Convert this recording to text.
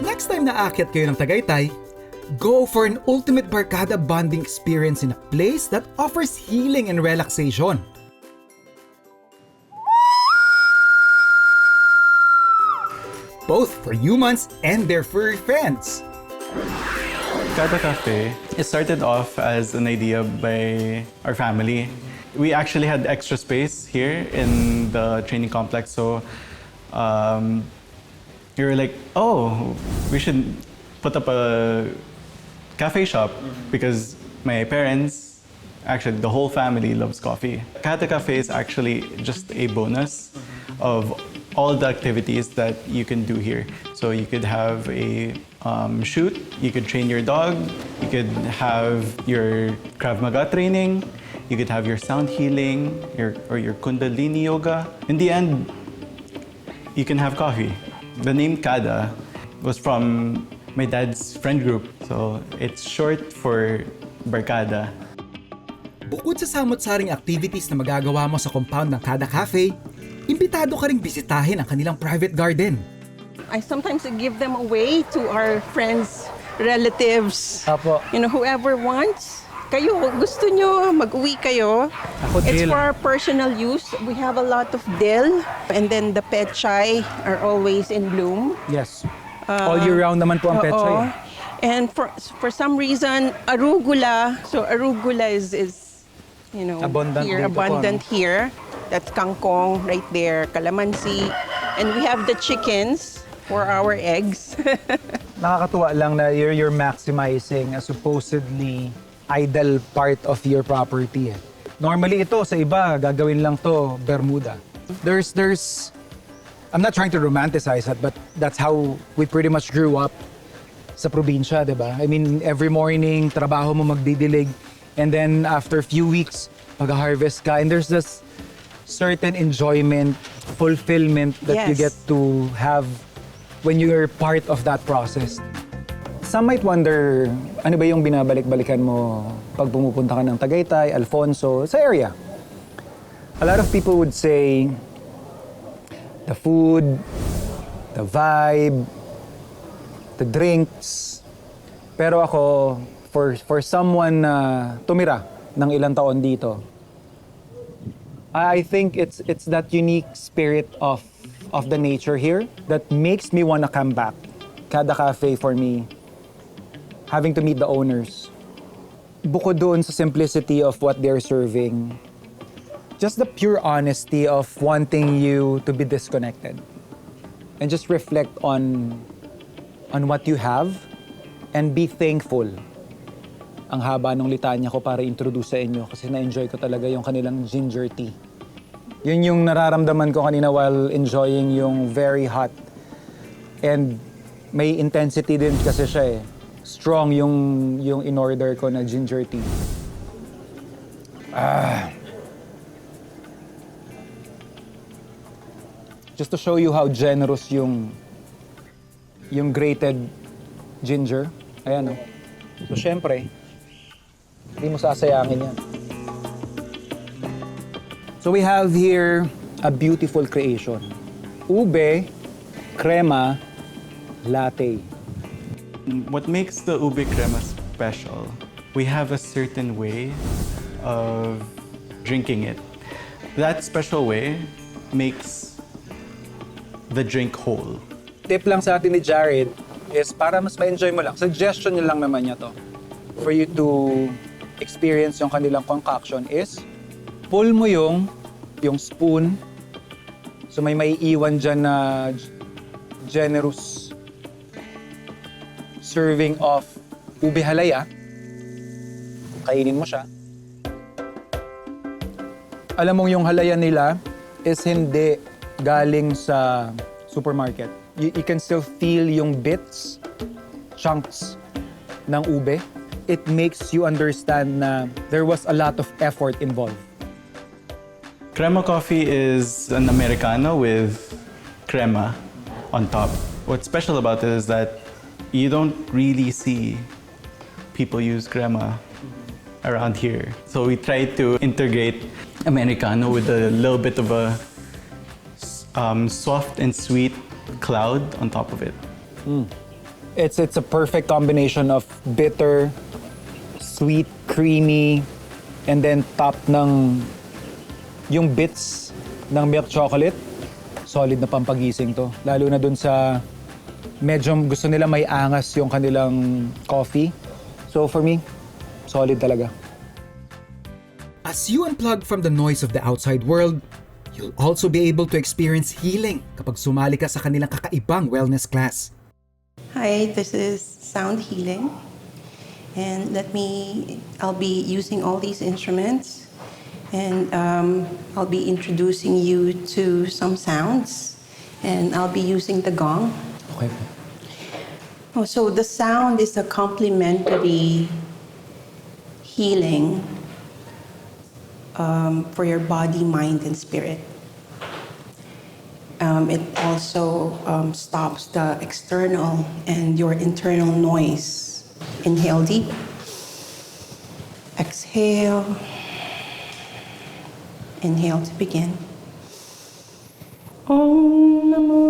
Next time na aakyat kayo ng Tagaytay, go for an ultimate barkada bonding experience in a place that offers healing and relaxation. Both for humans and their furry friends. Kada Café, it started off as an idea by our family. We actually had extra space here in the training complex, so we were like, oh, we should put up a cafe shop because my parents, actually the whole family loves coffee. Kada Café is actually just a bonus of all the activities that you can do here. So you could have a shoot, you could train your dog, you could have your Krav Maga training, you could have your sound healing, or your Kundalini yoga. In the end, you can have coffee. The name Kada was from my dad's friend group, so it's short for Barkada. Bukod sa samot-saring activities na magagawa mo sa compound ng Kada Café, imbitado ka ring bisitahin ang kanilang private garden. I sometimes give them away to our friends, relatives, Apo. Whoever wants. Kayo, gusto nyo, mag-uwi kayo. It's for our personal use. We have a lot of dill, and then the pechay are always in bloom. Yes. All year round naman po ang pechay. And for some reason, arugula. So arugula is Abundant here, dito po, abundant here. That's kangkong right there, calamansi. And we have the chickens for our eggs. Nakakatuwa lang na you're maximizing a supposedly idle part of your property. Normally ito, sa iba, gagawin lang to Bermuda. There's I'm not trying to romanticize that, but that's how we pretty much grew up sa probinsya, di ba? I mean, every morning, trabaho mo magdidilig, and then after a few weeks, mag-harvest ka, and there's this certain enjoyment, fulfillment that you Yes. get to have when you're part of that process. Some might wonder, ano ba yung binabalik-balikan mo pag pumupunta ka ng Tagaytay, Alfonso, sa area? A lot of people would say, the food, the vibe, the drinks. Pero ako, for someone na tumira ng ilang taon dito, I think it's that unique spirit of the nature here that makes me wanna come back. Kada Café for me, having to meet the owners. Bukod doon sa simplicity of what they're serving, just the pure honesty of wanting you to be disconnected and just reflect on what you have and be thankful. Ang haba ng litanya ko para introduce sa inyo kasi na-enjoy ko talaga yung kanilang ginger tea. Yun yung nararamdaman ko kanina while enjoying yung very hot. And may intensity din kasi siya eh. Strong yung in-order ko na ginger tea. Just to show you how generous yung grated ginger. Ayan o. So syempre, hindi mo sasayangin yan. So we have here a beautiful creation. Ube, crema, latte. What makes the ube crema special, we have a certain way of drinking it. That special way makes the drink whole. Tip lang sa atin ni Jared is para mas ma-enjoy mo lang. Suggestion niya lang naman niya to. For you to experience yung kanilang concoction is pull mo yung spoon. So may maiiwan dyan na generous serving of ube halaya. Kainin mo siya. Alam mong yung halaya nila is hindi galing sa supermarket. You can still feel yung bits, chunks ng ube. It makes you understand na there was a lot of effort involved. Crema coffee is an Americano with crema on top. What's special about it is that you don't really see people use crema around here. So we try to integrate Americano with a little bit of a soft and sweet cloud on top of it. It's a perfect combination of bitter, sweet, creamy, and then top ng yung bits ng milk chocolate. Solid na pampagising to. Lalo na dun sa medyo gusto nila may angas yung kanilang coffee. So for me, solid talaga. As you unplug from the noise of the outside world, you'll also be able to experience healing kapag sumali ka sa kanilang kakaibang wellness class. Hi, this is Sound Healing. And I'll be using all these instruments. And I'll be introducing you to some sounds. And I'll be using the gong. Okay. Oh, so the sound is a complementary healing for your body, mind, and spirit. It also stops the external and your internal noise. Inhale deep. Exhale. Inhale to begin. Om Namo